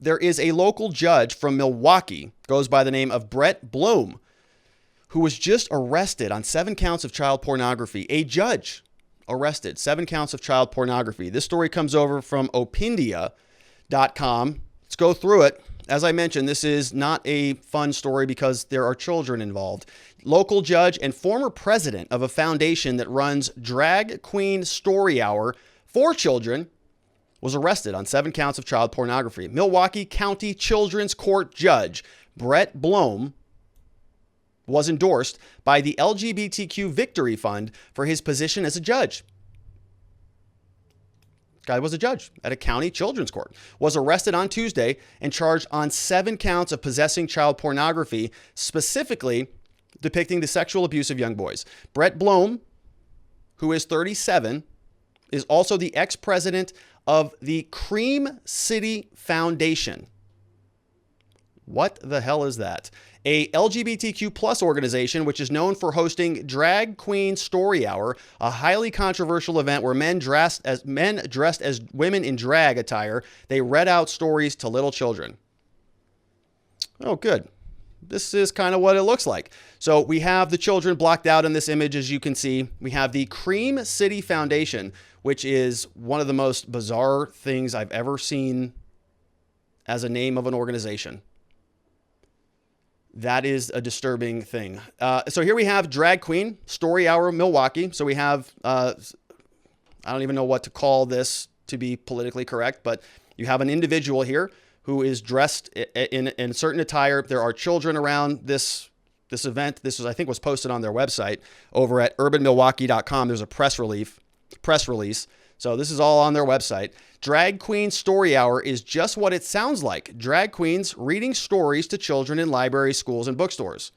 there is a local judge from Milwaukee, goes by the name of Bloome, who was just arrested on 7 counts of child pornography. A judge arrested, 7 counts of child pornography. This story comes over from opindia.com. Let's go through it. As I mentioned, this is not a fun story because there are children involved. Local judge and former president of a foundation that runs Drag Queen Story Hour for children was arrested on 7 counts of child pornography. Milwaukee County Children's Court Judge Bloome was endorsed by the LGBTQ Victory Fund for his position as a judge. Guy was a judge at a county children's court, was arrested on Tuesday and charged on 7 counts of possessing child pornography, specifically depicting the sexual abuse of young boys. Bloome, who is 37, is also the ex-president of the Cream City Foundation. What the hell is that? A LGBTQ plus organization which is known for hosting Drag Queen Story Hour, a highly controversial event where men dressed as women in drag attire, they read out stories to little children. Oh, good. This is kind of what it looks like. So we have the children blocked out in this image, as you can see. We have the Cream City Foundation, which is one of the most bizarre things I've ever seen as a name of an organization. That is a disturbing thing. So here we have Drag Queen Story Hour Milwaukee. So we have, I don't even know what to call this to be politically correct, but you have an individual here who is dressed in certain attire. There are children around this event. This was, I think, was posted on their website over at urbanmilwaukee.com. There's a press release. So this is all on their website. Drag Queen Story Hour is just what it sounds like. Drag queens reading stories to children in libraries, schools, and bookstores.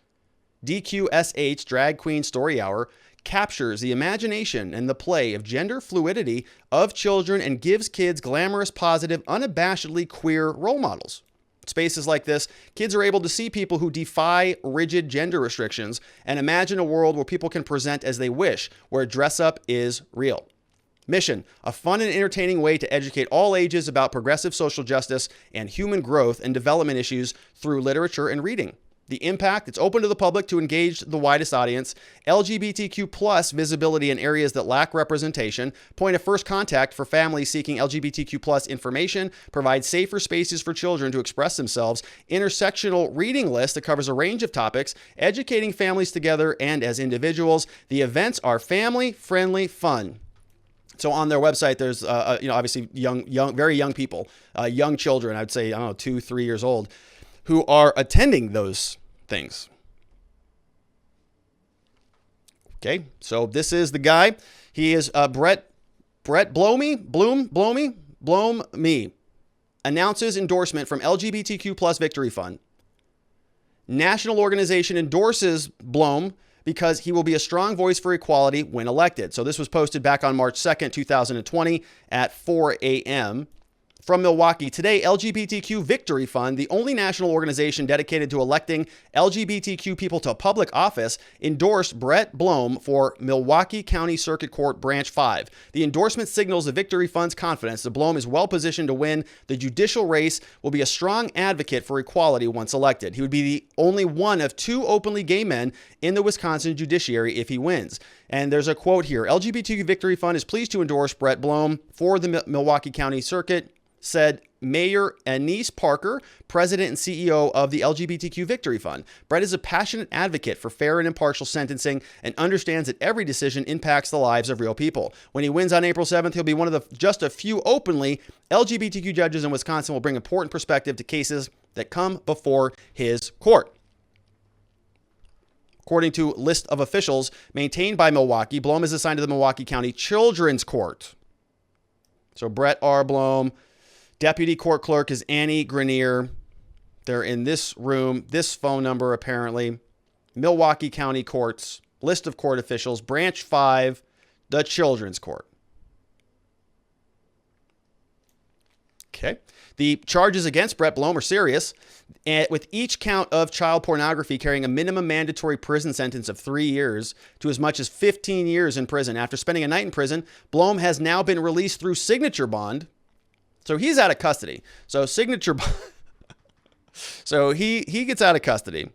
DQSH Drag Queen Story Hour captures the imagination and the play of gender fluidity of children and gives kids glamorous, positive, unabashedly queer role models. Spaces like this, kids are able to see people who defy rigid gender restrictions and imagine a world where people can present as they wish, where dress up is real. Mission, a fun and entertaining way to educate all ages about progressive social justice and human growth and development issues through literature and reading. The impact, it's open to the public to engage the widest audience, LGBTQ plus visibility in areas that lack representation, point of first contact for families seeking LGBTQ plus information, provide safer spaces for children to express themselves, intersectional reading list that covers a range of topics, educating families together and as individuals. The events are family-friendly fun. So on their website, there's, obviously very young people, young children, I'd say, 2, 3 years old, who are attending those things. Okay, so this is the guy. He is Bloome, announces endorsement from LGBTQ plus Victory Fund. National organization endorses Bloome because he will be a strong voice for equality when elected. So this was posted back on March 2nd, 2020 at 4 a.m. From Milwaukee, today, LGBTQ Victory Fund, the only national organization dedicated to electing LGBTQ people to public office, endorsed Bloome for Milwaukee County Circuit Court Branch 5. The endorsement signals the Victory Fund's confidence that Bloome is well positioned to win the judicial race, will be a strong advocate for equality once elected. He would be the only one of 2 openly gay men in the Wisconsin judiciary if he wins. And there's a quote here. LGBTQ Victory Fund is pleased to endorse Bloome for the Milwaukee County Circuit, said Mayor Anise Parker, president and CEO of the LGBTQ Victory Fund. Brett is a passionate advocate for fair and impartial sentencing and understands that every decision impacts the lives of real people. When he wins on April 7th, he'll be one of just a few openly LGBTQ judges in Wisconsin, will bring important perspective to cases that come before his court. According to list of officials maintained by Milwaukee, Bloome is assigned to the Milwaukee County Children's Court. So Brett R. Bloome. Deputy Court Clerk is Annie Grenier. They're in this room, this phone number apparently. Milwaukee County Courts, list of court officials, Branch 5, the Children's Court. Okay. The charges against Bloome are serious, with each count of child pornography carrying a minimum mandatory prison sentence of 3 years to as much as 15 years in prison. After spending a night in prison, Bloome has now been released through signature bond. So he's out of custody. So signature bond. So he gets out of custody.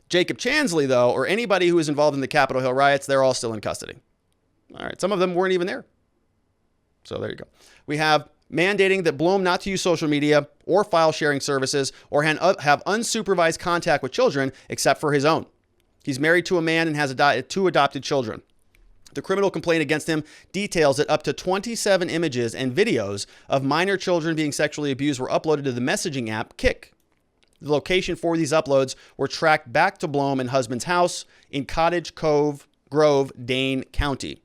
Jacob Chansley, though, or anybody who was involved in the Capitol Hill riots, they're all still in custody. All right. Some of them weren't even there. So there you go. We have mandating that Bloome not to use social media or file sharing services or have unsupervised contact with children except for his own. He's married to a man and has two adopted children. The criminal complaint against him details that up to 27 images and videos of minor children being sexually abused were uploaded to the messaging app Kik. The location for these uploads were tracked back to Bloome and husband's house in Cottage Grove, Dane County.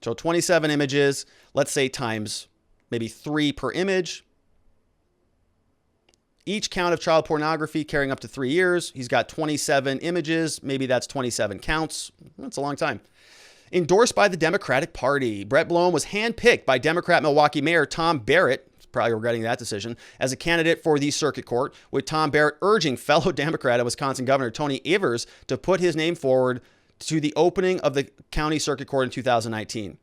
So 27 images, let's say times maybe 3 per image. Each count of child pornography carrying up to 3 years. He's got 27 images. Maybe that's 27 counts. That's a long time. Endorsed by the Democratic Party. Brett Bloome was handpicked by Democrat Milwaukee Mayor Tom Barrett, probably regretting that decision, as a candidate for the circuit court, with Tom Barrett urging fellow Democrat and Wisconsin Governor Tony Evers to put his name forward to the opening of the county circuit court in 2019.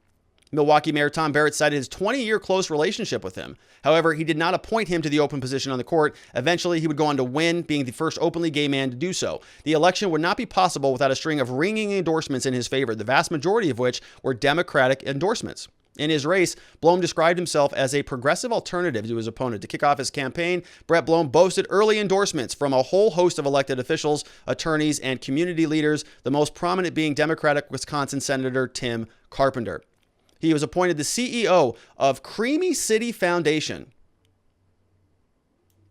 Milwaukee Mayor Tom Barrett cited his 20-year close relationship with him. However, he did not appoint him to the open position on the court. Eventually, he would go on to win, being the first openly gay man to do so. The election would not be possible without a string of ringing endorsements in his favor, the vast majority of which were Democratic endorsements. In his race, Bloome described himself as a progressive alternative to his opponent. To kick off his campaign, Brett Bloome boasted early endorsements from a whole host of elected officials, attorneys, and community leaders, the most prominent being Democratic Wisconsin Senator Tim Carpenter. He was appointed the CEO of Creamy City Foundation,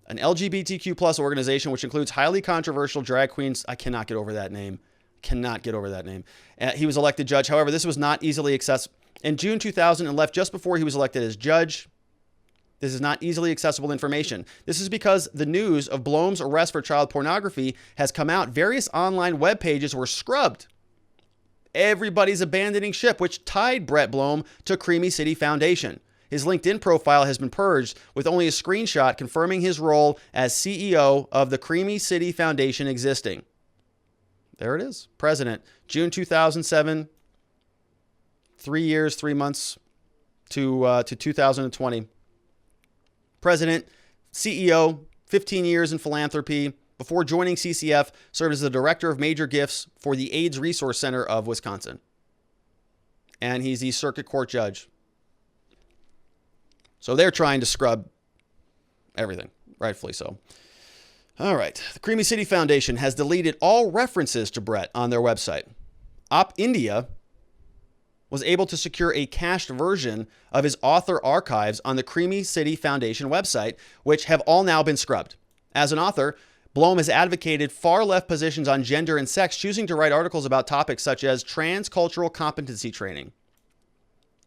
an LGBTQ plus organization which includes highly controversial drag queens. I cannot get over that name. He was elected judge. However, this was not easily accessible. In June 2000 and left just before he was elected as judge. This is not easily accessible information. This is because the news of Bloome's arrest for child pornography has come out. Various online web pages were scrubbed. Everybody's abandoning ship, which tied Brett Bloome to Creamy City Foundation. His LinkedIn profile has been purged with only a screenshot confirming his role as CEO of the Creamy City Foundation existing. There it is. President, June 2007, 3 years, 3 months to 2020. President, CEO, 15 years in philanthropy. Before joining CCF, served as the director of major gifts for the AIDS Resource Center of Wisconsin. And he's the circuit court judge. So they're trying to scrub everything, rightfully so. All right. The Creamy City Foundation has deleted all references to Brett on their website. Op India was able to secure a cached version of his author archives on the Creamy City Foundation website, which have all now been scrubbed. As an author, Bloome has advocated far-left positions on gender and sex, choosing to write articles about topics such as transcultural competency training.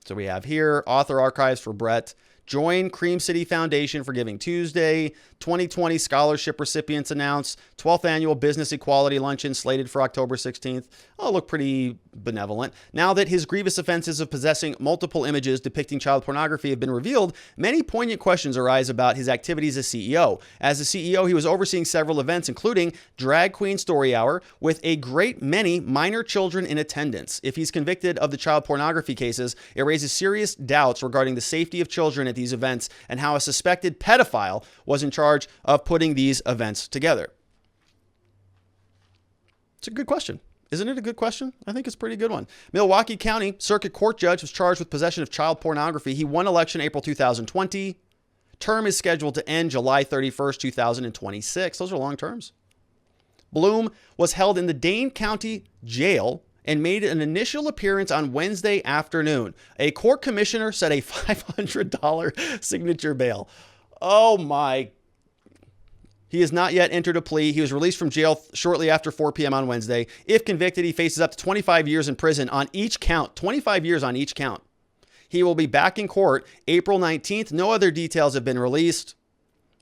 So we have here, author archives for Brett. Join Cream City Foundation for Giving Tuesday. 2020 scholarship recipients announced. 12th annual business equality luncheon slated for October 16th. Oh, look pretty benevolent. Now that his grievous offenses of possessing multiple images depicting child pornography have been revealed, many poignant questions arise about his activities as CEO. As the CEO, he was overseeing several events, including Drag Queen Story Hour, with a great many minor children in attendance. If he's convicted of the child pornography cases, it raises serious doubts regarding the safety of children at these events and how a suspected pedophile was in charge of putting these events together. It's a good question. Isn't it a good question? I think it's a pretty good one. Milwaukee County Circuit Court judge was charged with possession of child pornography. He won election April 2020. Term is scheduled to end July 31st, 2026. Those are long terms. Bloome was held in the Dane County Jail and made an initial appearance on Wednesday afternoon. A court commissioner set a $500 signature bail. Oh my. He has not yet entered a plea. He was released from jail shortly after 4 p.m. on Wednesday. If convicted, he faces up to 25 years in prison on each count. 25 years on each count. He will be back in court April 19th. No other details have been released.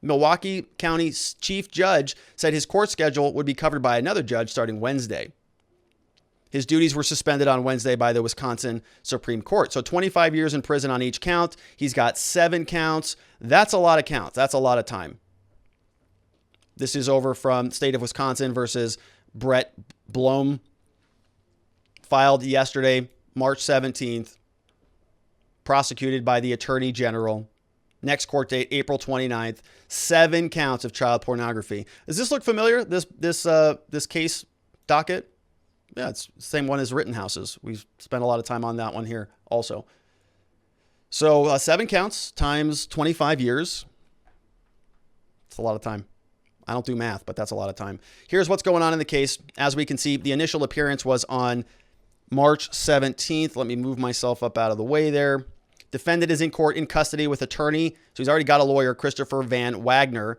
Milwaukee County Chief Judge said his court schedule would be covered by another judge starting Wednesday. His duties were suspended on Wednesday by the Wisconsin Supreme Court. So 25 years in prison on each count. He's got 7 counts. That's a lot of counts. That's a lot of time. This is over from state of Wisconsin versus Brett Bloome. Filed yesterday, March 17th. Prosecuted by the Attorney General. Next court date, April 29th. 7 counts of child pornography. Does this look familiar? This case docket? Yeah, it's the same one as Rittenhouse's. We've spent a lot of time on that one here also. So 7 counts times 25 years. It's a lot of time. I don't do math, but that's a lot of time. Here's what's going on in the case. As we can see, the initial appearance was on March 17th. Let me move myself up out of the way there. Defendant is in court in custody with attorney. So he's already got a lawyer, Christopher Van Wagner.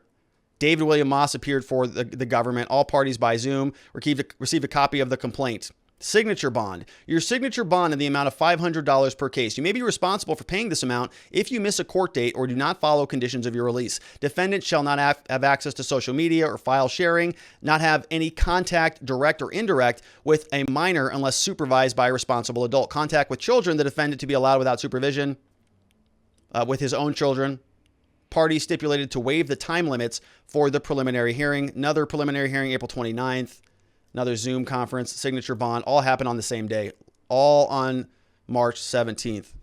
David William Moss appeared for the government. All parties by Zoom received a copy of the complaint. Signature bond. Your signature bond in the amount of $500 per case. You may be responsible for paying this amount if you miss a court date or do not follow conditions of your release. Defendant shall not have access to social media or file sharing, not have any contact, direct or indirect, with a minor unless supervised by a responsible adult. Contact with children, the defendant to be allowed without supervision with his own children. Parties stipulated to waive the time limits for the preliminary hearing. Another preliminary hearing, April 29th. Another Zoom conference, signature bond, all happened on the same day, all on March 17th.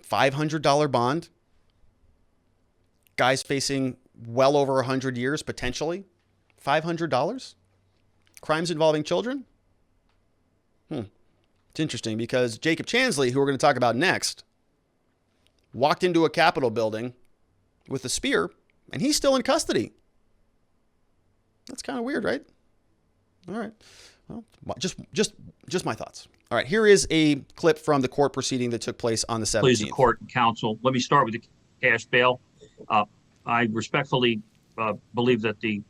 $500 bond. Guys facing well over 100 years, potentially. $500? Crimes involving children? It's interesting because Jacob Chansley, who we're going to talk about next, walked into a Capitol building with a spear, and he's still in custody. That's kind of weird, right? All right. Well, just my thoughts. All right. Here is a clip from the court proceeding that took place on the 17th. Please, the court and counsel. Let me start with the cash bail. I respectfully believe that the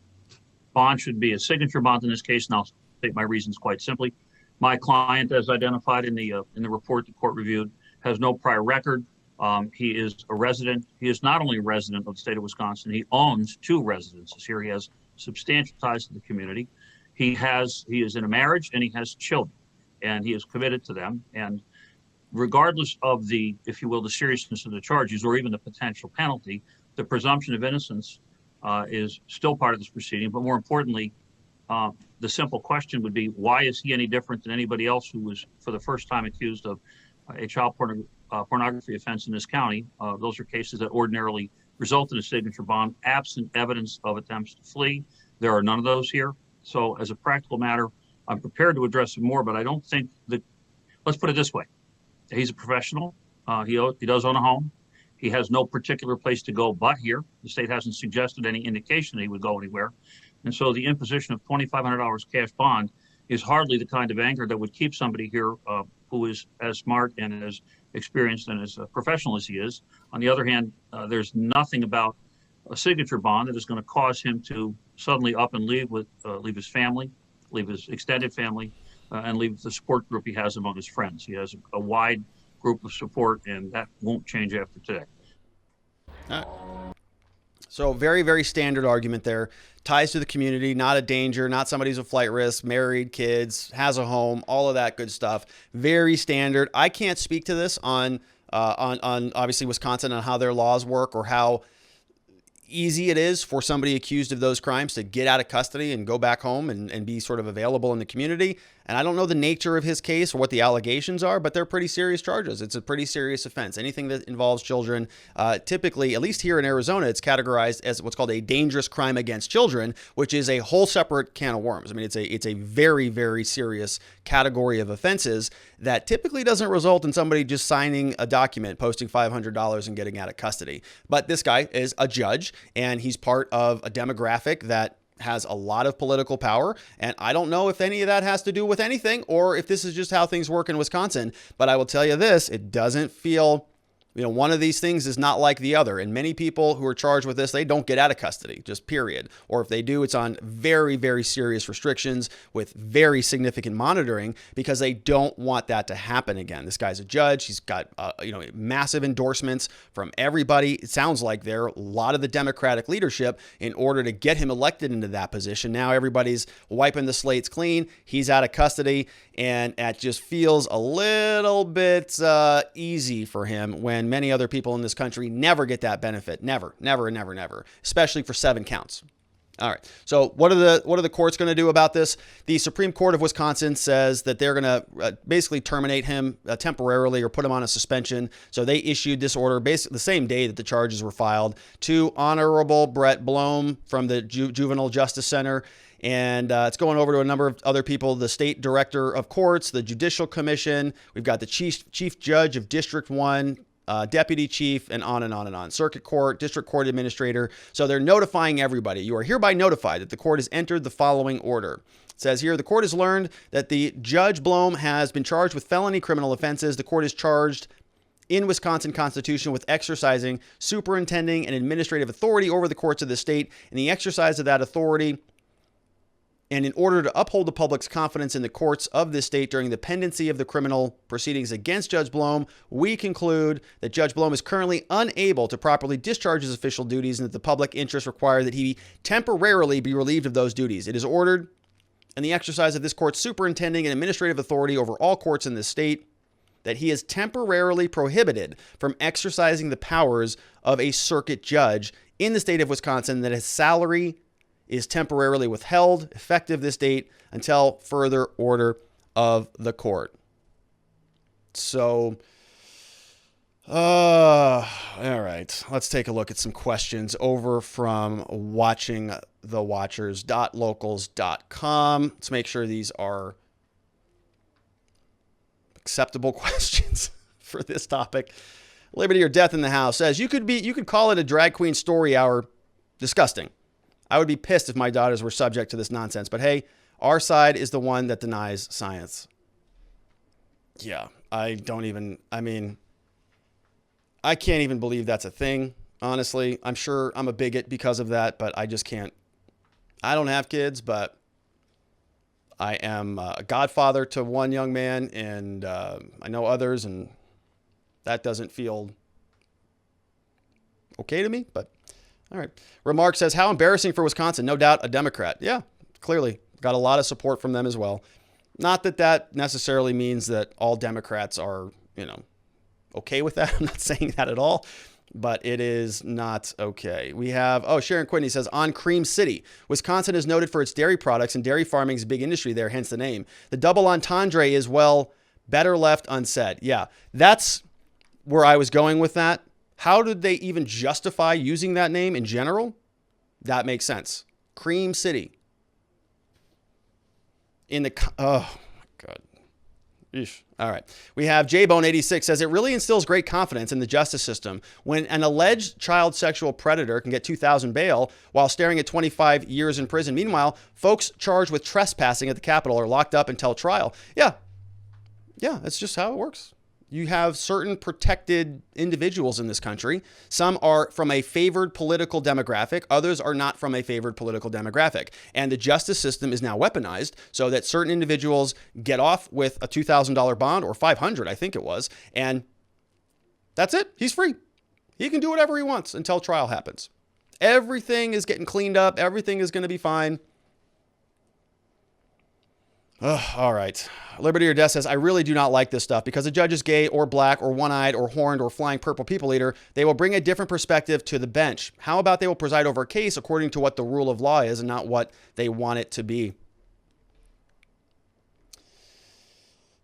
bond should be a signature bond in this case, and I'll state my reasons quite simply. My client, as identified in the report the court reviewed, has no prior record. He is a resident. He is not only a resident of the state of Wisconsin, he owns 2 residences here. He has substantial ties to the community. He is in a marriage and he has children, and he is committed to them. And regardless of the, if you will, the seriousness of the charges or even the potential penalty, the presumption of innocence is still part of this proceeding. But more importantly, the simple question would be, why is he any different than anybody else who was for the first time accused of a child pornography offense in this county? Those are cases that ordinarily result in a signature bond, absent evidence of attempts to flee. There are none of those here. So as a practical matter, I'm prepared to address some more, but I don't think that, let's put it this way. He's a professional. He does own a home. He has no particular place to go but here. The state hasn't suggested any indication that he would go anywhere. And so the imposition of $2,500 cash bond is hardly the kind of anger that would keep somebody here who is as smart and as experienced and as professional as he is. On the other hand, there's nothing about a signature bond that is going to cause him to suddenly up and leave his family, leave his extended family, and leave the support group he has among his friends. He has a wide group of support, and that won't change after today. So very, very standard argument there. Ties to the community, not a danger, not somebody who's a flight risk, married, kids, has a home, all of that good stuff. Very standard. I can't speak to this on obviously Wisconsin and how their laws work or how easy it is for somebody accused of those crimes to get out of custody and go back home and be sort of available in the community. And I don't know the nature of his case or what the allegations are, but they're pretty serious charges. It's a pretty serious offense. Anything that involves children, typically, at least here in Arizona, it's categorized as what's called a dangerous crime against children, which is a whole separate can of worms. I mean, it's a very, very serious category of offenses that typically doesn't result in somebody just signing a document, posting $500 and getting out of custody. But this guy is a judge, and he's part of a demographic that has a lot of political power. And I don't know if any of that has to do with anything or if this is just how things work in Wisconsin. But I will tell you this, it doesn't feel, one of these things is not like the other. And many people who are charged with this, they don't get out of custody, just period. Or if they do, it's on very, very serious restrictions with very significant monitoring because they don't want that to happen again. This guy's a judge. He's got, massive endorsements from everybody. It sounds like a lot of the Democratic leadership in order to get him elected into that position. Now everybody's wiping the slates clean. He's out of custody. And it just feels a little bit easy for him when many other people in this country never get that benefit. Never, never, never, never, especially for 7 counts. All right. So what are the courts going to do about this? The Supreme Court of Wisconsin says that they're going to basically terminate him temporarily or put him on a suspension. So they issued this order basically the same day that the charges were filed to Honorable Brett Bloome from the Juvenile Justice Center. And it's going over to a number of other people, the state director of courts, the Judicial Commission. We've got the chief judge of District 1, deputy chief, and on and on and on. Circuit court, district court administrator. So they're notifying everybody. You are hereby notified that the court has entered the following order. It says here, the court has learned that the Judge Bloome has been charged with felony criminal offenses. The court is charged in Wisconsin Constitution with exercising, superintending, and administrative authority over the courts of the state. In the exercise of that authority, and in order to uphold the public's confidence in the courts of this state during the pendency of the criminal proceedings against Judge Bloome, we conclude that Judge Bloome is currently unable to properly discharge his official duties and that the public interests require that he temporarily be relieved of those duties. It is ordered in the exercise of this court's superintending and administrative authority over all courts in this state that he is temporarily prohibited from exercising the powers of a circuit judge in the state of Wisconsin, that his salary is temporarily withheld, effective this date, until further order of the court. So, all right, let's take a look at some questions over from watchingthewatchers.locals.com. Let's make sure these are acceptable questions for this topic. Liberty or Death in the House says, you could call it a drag queen story hour. Disgusting. I would be pissed if my daughters were subject to this nonsense. But hey, our side is the one that denies science. Yeah, I can't even believe that's a thing, honestly. I'm sure I'm a bigot because of that, but I just can't. I don't have kids, but I am a godfather to one young man, and I know others, and that doesn't feel okay to me, but all right. Remark says, how embarrassing for Wisconsin. No doubt a Democrat. Yeah, clearly got a lot of support from them as well. Not that that necessarily means that all Democrats are, okay with that. I'm not saying that at all, but it is not okay. We have, Sharon Quinney says, on Cream City. Wisconsin is noted for its dairy products, and dairy farming is a big industry there, hence the name. The double entendre is, well, better left unsaid. Yeah, that's where I was going with that. How did they even justify using that name in general? That makes sense. Cream City. Oh, my God. Eesh. All right. We have JBone86 says, it really instills great confidence in the justice system when an alleged child sexual predator can get $2,000 bail while staring at 25 years in prison. Meanwhile, folks charged with trespassing at the Capitol are locked up until trial. Yeah, that's just how it works. You have certain protected individuals in this country. Some are from a favored political demographic. Others are not from a favored political demographic. And the justice system is now weaponized so that certain individuals get off with a $2,000 bond, or $500, I think it was. And that's it. He's free. He can do whatever he wants until trial happens. Everything is getting cleaned up. Everything is going to be fine. All right. Liberty or Death says, I really do not like this stuff because a judge is gay or black or one-eyed or horned or flying purple people eater. They will bring a different perspective to the bench. How about they will preside over a case according to what the rule of law is and not what they want it to be?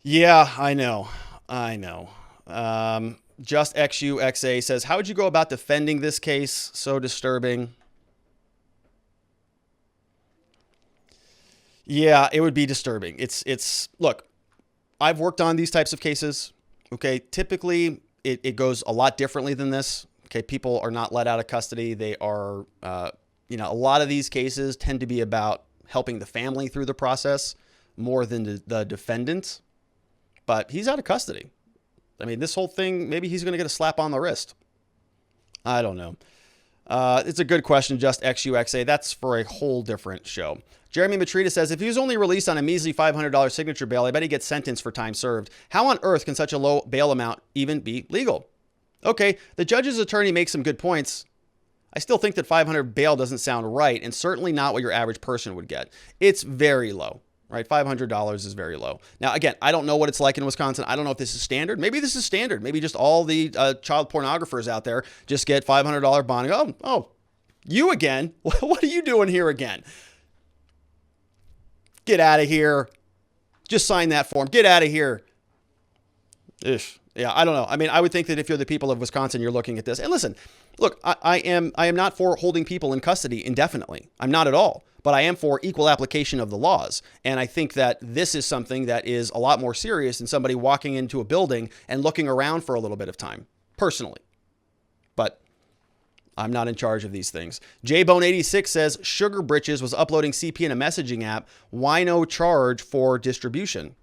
Yeah, I know. Just XUXA says, how would you go about defending this case? So disturbing. Yeah, it would be disturbing. Look, I've worked on these types of cases. Okay. Typically it goes a lot differently than this. Okay. People are not let out of custody. They are, a lot of these cases tend to be about helping the family through the process more than the defendant, but he's out of custody. I mean, this whole thing, maybe he's going to get a slap on the wrist. I don't know. It's a good question, just XUXA. That's for a whole different show. Jeremy Matrita says, if he was only released on a measly $500 signature bail, I bet he gets sentenced for time served. How on earth can such a low bail amount even be legal? Okay, the judge's attorney makes some good points. I still think that $500 bail doesn't sound right, and certainly not what your average person would get. It's very low, right? $500 is very low. Now, again, I don't know what it's like in Wisconsin. I don't know if this is standard. Maybe this is standard. Maybe just all the child pornographers out there just get $500 bond and go, oh, You again? What are you doing here again? Get out of here. Just sign that form. Get out of here. Ish. Yeah, I don't know. I mean, I would think that if you're the people of Wisconsin, you're looking at this. And listen, look, I am not for holding people in custody indefinitely. I'm not at all. But I am for equal application of the laws. And I think that this is something that is a lot more serious than somebody walking into a building and looking around for a little bit of time, personally. But I'm not in charge of these things. JBone86 says, Sugar Britches was uploading CP in a messaging app. Why no charge for distribution?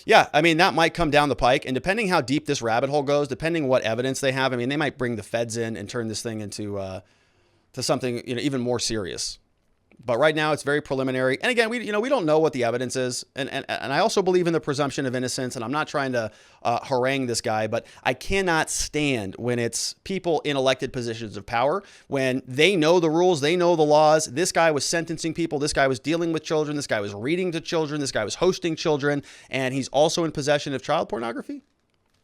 Yeah, I mean, that might come down the pike. And depending how deep this rabbit hole goes, depending what evidence they have, I mean, they might bring the feds in and turn this thing into to something even more serious. But right now it's very preliminary. And again, we don't know what the evidence is. And I also believe in the presumption of innocence. And I'm not trying to harangue this guy, but I cannot stand when it's people in elected positions of power, when they know the rules, they know the laws. This guy was sentencing people. This guy was dealing with children. This guy was reading to children. This guy was hosting children. And he's also in possession of child pornography.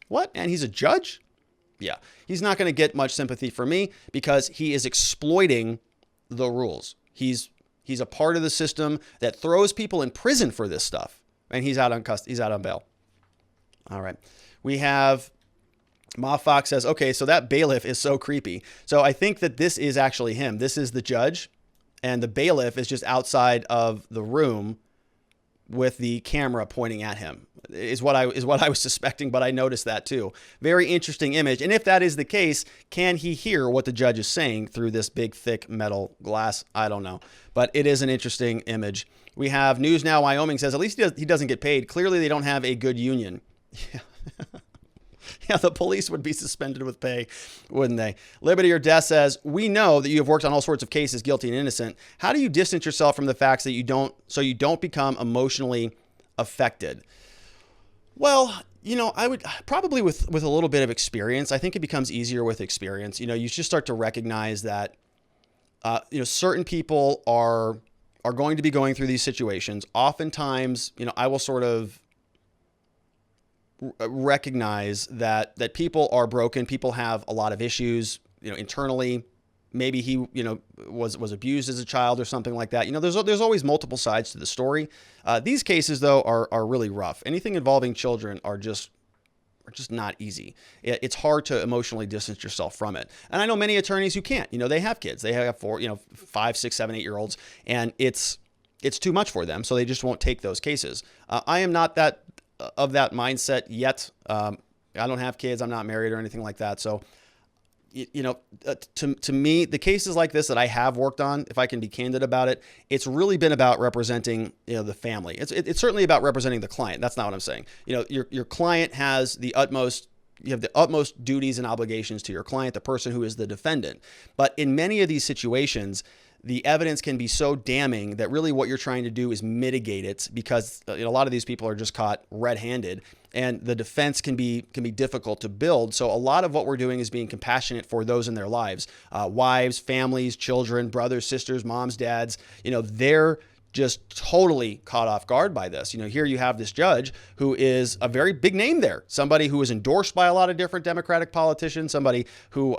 What? And he's a judge? Yeah. He's not going to get much sympathy from me because he is exploiting the rules. He's a part of the system that throws people in prison for this stuff. And he's out on bail. All right. We have Ma Fox says, okay, so that bailiff is so creepy. So I think that this is actually him. This is the judge. And the bailiff is just outside of the room with the camera pointing at him is what I was suspecting, but I noticed that too. Very interesting image. And if that is the case, can he hear what the judge is saying through this big, thick metal glass? I don't know, but it is an interesting image. We have News Now Wyoming says, at least he doesn't get paid. Clearly they don't have a good union. Yeah. Yeah, the police would be suspended with pay, wouldn't they? Liberty or Death says, we know that you have worked on all sorts of cases, guilty and innocent. How do you distance yourself from the facts that you don't become emotionally affected? Well, I would probably with a little bit of experience, I think it becomes easier with experience. You just start to recognize that, certain people are going to be going through these situations. Oftentimes, I will sort of recognize that people are broken. People have a lot of issues, internally. Maybe he, was abused as a child or something like that. There's always multiple sides to the story. These cases, though, are really rough. Anything involving children are just not easy. It's hard to emotionally distance yourself from it. And I know many attorneys who can't. They have kids. They have 5, 6, 7, 8-year-olds, and it's too much for them. So they just won't take those cases. I am not of that mindset yet. I don't have kids. I'm not married or anything like that. So, to me, the cases like this that I have worked on, if I can be candid about it, it's really been about representing, the family. It's certainly about representing the client. That's not what I'm saying. Your client has you have the utmost duties and obligations to your client, the person who is the defendant. But in many of these situations, the evidence can be so damning that really what you're trying to do is mitigate it, because a lot of these people are just caught red-handed, and the defense can be difficult to build. So a lot of what we're doing is being compassionate for those in their lives, wives, families, children, brothers, sisters, moms, dads. They're just totally caught off guard by this. Here you have this judge who is a very big name there, somebody who is endorsed by a lot of different Democratic politicians, somebody who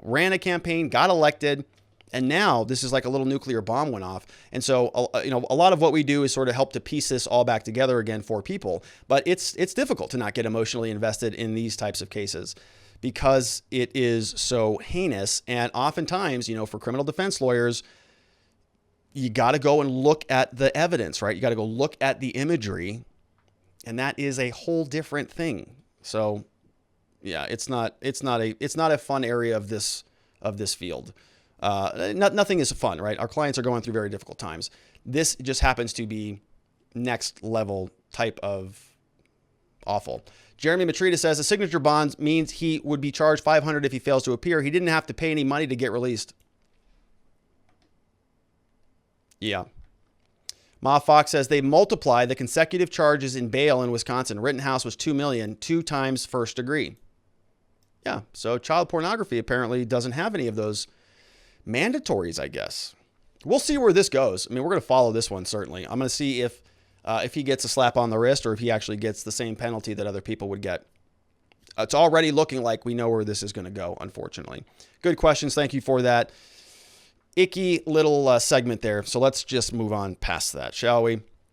ran a campaign, got elected. And now this is like a little nuclear bomb went off. And so, a lot of what we do is sort of help to piece this all back together again for people. But it's difficult to not get emotionally invested in these types of cases because it is so heinous. And oftentimes, for criminal defense lawyers, you got to go and look at the evidence, right? You got to go look at the imagery, and that is a whole different thing. So, yeah, it's not a fun area of this field. Nothing is fun, right? Our clients are going through very difficult times. This just happens to be next level type of awful. Jeremy Matrita says a signature bond means he would be charged $500 if he fails to appear. He didn't have to pay any money to get released. Yeah. Ma Fox says they multiply the consecutive charges in bail in Wisconsin. Rittenhouse was $2 million, 2 times first degree. Yeah. So child pornography apparently doesn't have any of those mandatories, I guess. We'll see where this goes. I mean, we're going to follow this one, certainly. I'm going to see if he gets a slap on the wrist or if he actually gets the same penalty that other people would get. It's already looking like we know where this is going to go, unfortunately. Good questions. Thank you for that. icky little segment there. So let's just move on past that, shall we?